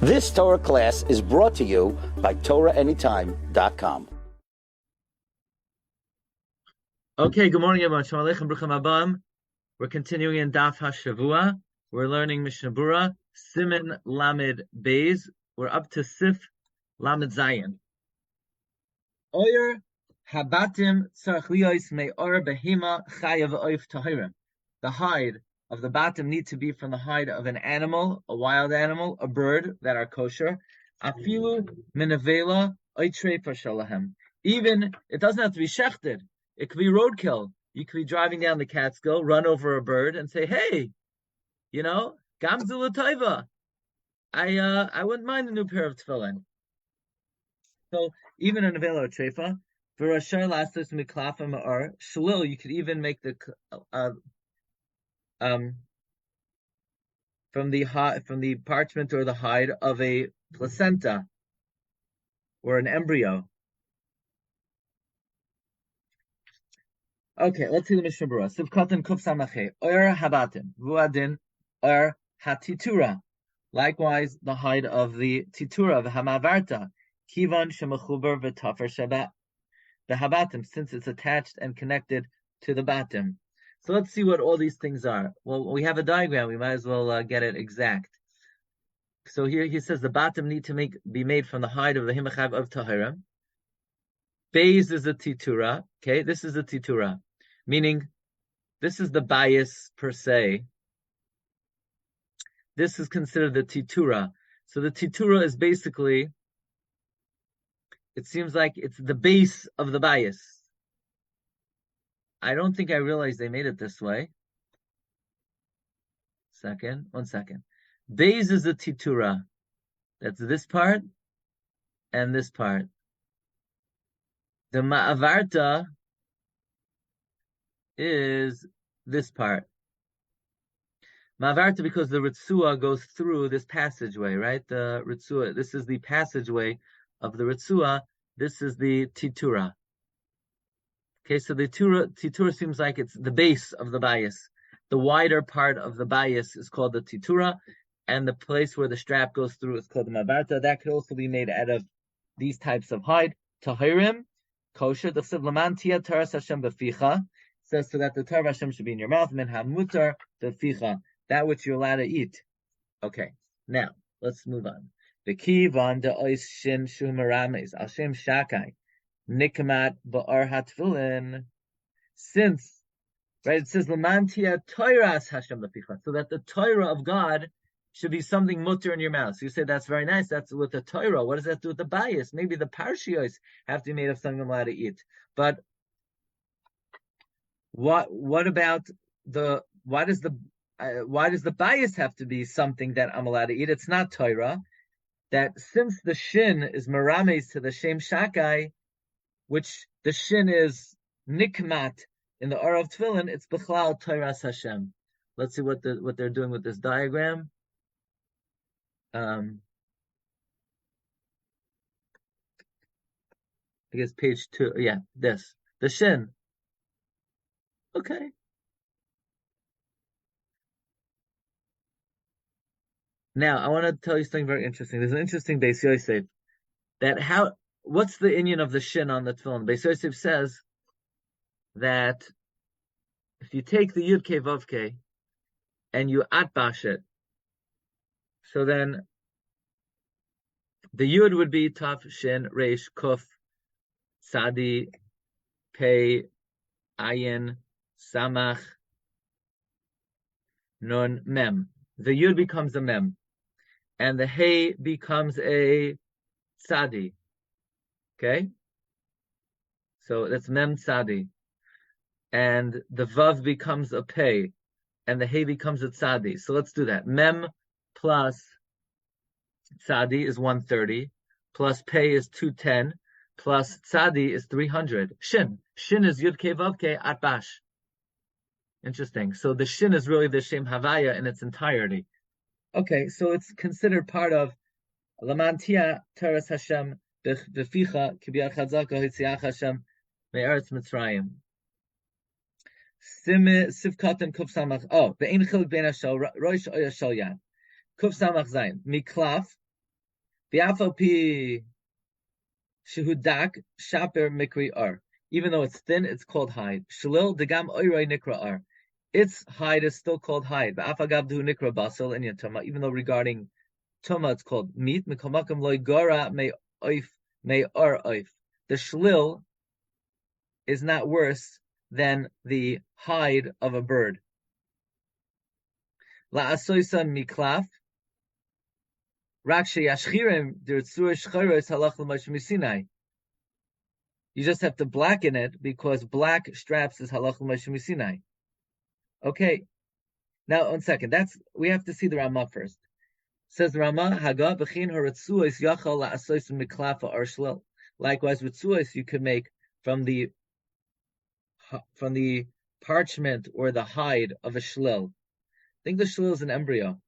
This Torah class is brought to you by TorahAnytime.com. Okay, good morning, everyone. Shalom Aleichem, Bruchim Abam. We're continuing in Daf Hashavua. We're learning Mishna Berura, Siman Lamed Beis. We're up to Sif Lamed Zayin. Oyer habatim tzarich liyos me'or behema chayav oif tahirim. The hide of the batim need to be from the hide of an animal, a wild animal, a bird that are kosher. Afilu minavela oitrei shalahem. Even it doesn't have to be shechted. It could be roadkill. You could be driving down the Catskill, run over a bird, and say, "Hey, gamzu l'taiva. I wouldn't mind a new pair of tefillin." So even an avela treifa, for rashar lastos miklafa ma'ar shalil, you could even make the from the parchment or the hide of a placenta or an embryo. Okay, let's see the Mishna Berura. Sivkatan kuf samache or habatim vuadin or hatitura. Likewise, the hide of the titura of hamavarta kivan shemachuber v'tafer shabat the habatim, since it's attached and connected to the batim. So let's see what all these things are. Well, we have a diagram. We might as well get it exact. So here he says the batim need to be made from the hide of the himachav of tahirim. Beis is a titura. Okay, this is a titura, meaning this is the bias per se. This is considered the titura. So the titura is basically, it seems like it's the base of the bias. I don't think I realized they made it this way. One second. Beis is the titura. That's this part and this part. The ma'avarta is this part. Ma'avarta because the ritzua goes through this passageway, right? The ritzua, this is the passageway of the ritzua. This is the titura. Okay, so the titura seems like it's the base of the bias. The wider part of the bias is called the titura, and the place where the strap goes through is called the ma'avarta. That could also be made out of these types of hide. Tahirim, kosher, the Lamantia Torah Hashem beficha says so that the Torah Hashem should be in your mouth. Min hamutar beficha, that which you're allowed to eat. Okay, now let's move on. The kivan de ois shin shumarames al shem shakai nikmat ba'ar hatfilin. Since it says Lamantia Torah Hashem beficha, so that the Torah of God should be something mutter in your mouth. So you say that's very nice. That's with the Torah. What does that do with the bias? Maybe the Parshios have to be made of something I'm allowed to eat. But what about why does the bias have to be something that I'm allowed to eat? It's not Torah. That since the shin is merames to the shem shakai, which the shin is nikmat in the Or of Tefillin, it's b'chlal Torah Hashem. Let's see what they're doing with this diagram. I guess page 2. Yeah, this. The shin. Okay. Now, I want to tell you something very interesting. There's an interesting Beis Yosef. What's the inyan of the shin on the tefillin? Beis Yosef says that if you take the Yud Kei Vav Kei and you atbash it, so then the Yud would be Taf, Shin, Reish, Kuf, Sadi, Pei, Ayin, Samach, Nun, Mem. The Yud becomes a Mem. And the Hey becomes a Sadi. Okay? So that's Mem Sadi. And the Vav becomes a Pei. And the Hey becomes a Tzadi. So let's do that. Mem plus Tzadi is 130, plus Pei is 210, plus Tzadi is 300. Shin is Yud Kei Vav Kei Atbash. Interesting. So the Shin is really the Shem Havaya in its entirety. Okay, so it's considered part of Lamantia Teres Hashem Beficha Kibiyar Chazaka Hitziach Hashem Me'eretz Mitzrayim. Sivkatan Kuf Samach. Oh, the Ein Chiluk Ben Hashal Rosh Oyashal Yad. Kuf Samach Zayin Miklaf V'afopi shehudak shaper mikri ar. Even though it's thin, it's called hide. Shalil degam oirei nikra ar. Its hide is still called hide. V'afagavdu nikra basal in yatoma. Even though regarding toma, it's called meat. Mikomakam loy gora may oif may ar oif. The shlil is not worse than the hide of a bird. La asoisa miklaf. Rakshe yashchirim dirtzur shchayros halach l'mash misinai. You just have to blacken it because black straps is halach l'mash misinai. Okay. Now, 1 second. We have to see the Rama first. Says the Rama, Haga b'chin haratzuos yachal la'asois miklafa or shlil. Likewise, ritzuos you could make from the parchment or the hide of a shlil. I think the shlil is an embryo.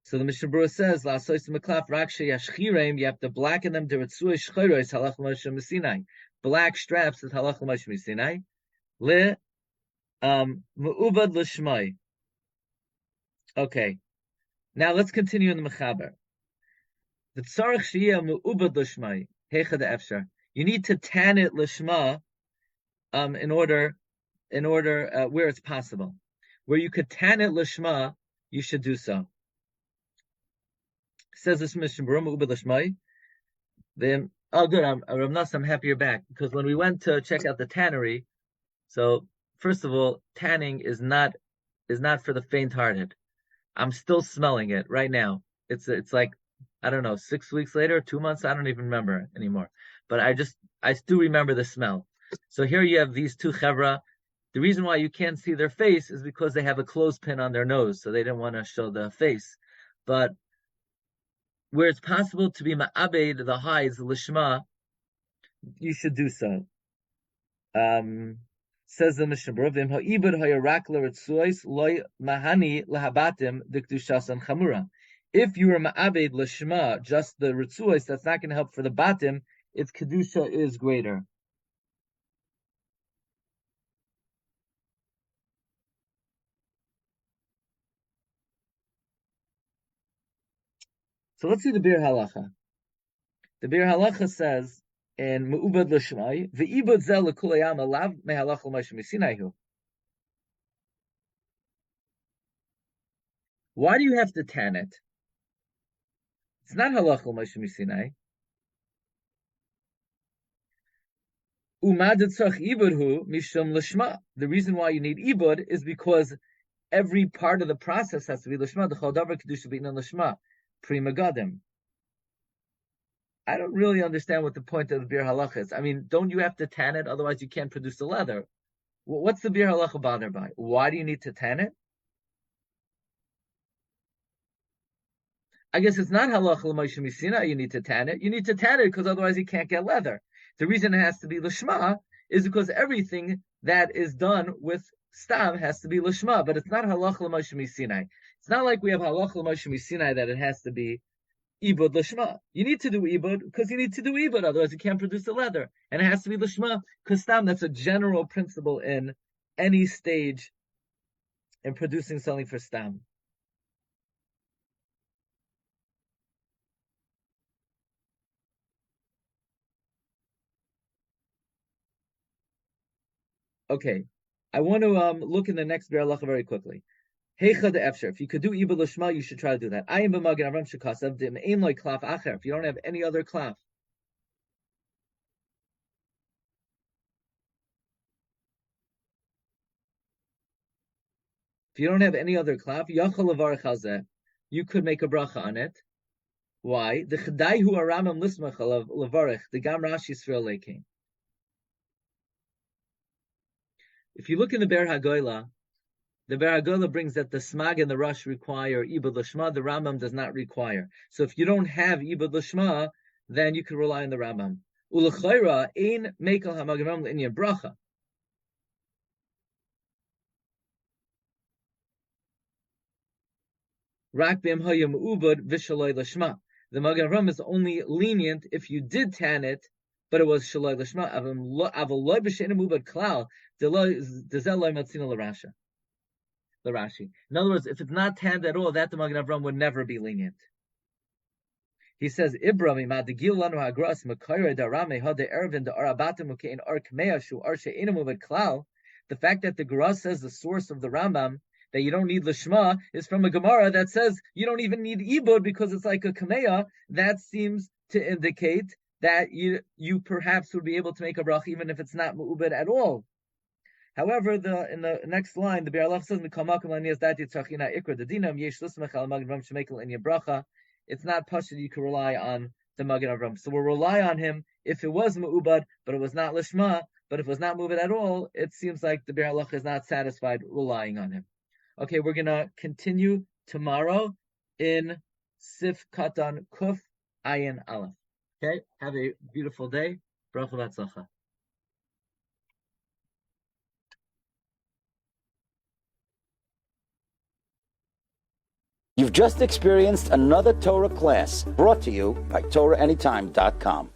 So the Mishna Berura says, la'asois miklaf rakshe yashchirim. You have to blacken them to ritzuos shchayros halach l'mash misinai. Black straps is halach l'mash misinai. Le mu'ubad l'shmai. Okay, now let's continue in the Mechaber. The tzarich shiyah mu'ubad l'shmai hecha de'efshar. You need to tan it l'shma, in order where it's possible. Where you could tan it l'shma, you should do so. Says this Mishna Berura mu'ubad l'shmai. Then good, I'm happy you're back because when we went to check out the tannery, so first of all, tanning is not for the faint-hearted. I'm still smelling it right now. It's like, I don't know, 6 weeks later, 2 months, I don't even remember anymore. But I still remember the smell. So here you have these two chevra. The reason why you can't see their face is because they have a clothespin on their nose, so they didn't want to show the face. But where it's possible to be ma'abed, the hides, lishma, you should do so. Says the Mishna Berura, "V'im ha'ibud hayarak l'ritzuos loy mahani lahabatim dikdushasan chamura." If you were ma'abed l'shma, just the ritzuos, that's not going to help for the batim. Its kedusha is greater. So let's see the Bir Halacha. The Bir Halacha says in Me'ubad l'shmai, v'ibud zel l'kulayam alav me'halach l'mash misinaihu. Why do you have to tan it? It's not halach l'mash misinai. Umad tzach ibudhu mishum l'shma. The reason why you need ibud is because every part of the process has to be l'shma. The chol davar kedusha b'inyan l'shma. Pri magadim. I don't really understand what the point of the Bir Halacha is. I mean, don't you have to tan it? Otherwise, you can't produce the leather. What's the Bir Halacha bothered by? Why do you need to tan it? I guess it's not halacha l'moshe misina. You need to tan it. You need to tan it because otherwise you can't get leather. The reason it has to be l'shma is because everything that is done with stam has to be l'shma, but it's not halacha l'moshe misina. It's not like we have halacha l'moshe misina that it has to be ibud l'shma. You need to do ibud because you need to do ibud, otherwise you can't produce the leather. And it has to be l'shma because stam, that's a general principle in any stage in producing something for stam. Okay, I want to look in the next Bir Halacha very quickly. Heicha de efshar. If you could do ibud l'shma, you should try to do that. I am b'magen Avram shekasav dim ein loy klaf acher. If you don't have any other klaf, yachal levarach hazeh, you could make a bracha on it. Why? The chedai hu aramam lismach alav levarach. The gam Rashi Yisrael lekein. If you look in the Ber HaGoyla, the Ber HaGoyla brings that the Smag and the Rush require Ibud L'Shma, the Rambam does not require. So if you don't have Ibud L'Shma, then you can rely on the Rambam. U'L'chayra ein mekel ha'magavam l'inyan bracha. Rak b'em hayam ubud v'shaloi l'shma. The Magen Avraham is only lenient if you did tan it, but it was shaloi l'shma. Aval loy b'she'enim ubud klal, dezel loy matzina l'Rashi. In other words, if it's not tanned at all, that the Magen Avraham would never be lenient. He says, Ibrahim, Madigilanu Hagras, Makaira, Darame, Hode Ervin, the Arabatim, Mukain, Arkmea, Shu, Arshe, Inamu, Klau. The fact that the Gemara says the source of the Rambam that you don't need Lishma is from a Gemara that says you don't even need Ibud because it's like a Kameya. That seems to indicate that you perhaps would be able to make a brach even if it's not Mu'ubad at all. However, in the next line, the Biur Halacha says, it's not Pashut you can rely on the Magen Avram. So we'll rely on him if it was Mu'ubad, but it was not Lishma, but if it was not Mu'ubad at all, it seems like the Biur Halacha is not satisfied relying on him. Okay, we're going to continue tomorrow in Sif Katan Kuf Ayin Aleph. Okay, have a beautiful day. Bracha v'atzlacha. You've just experienced another Torah class brought to you by TorahAnytime.com.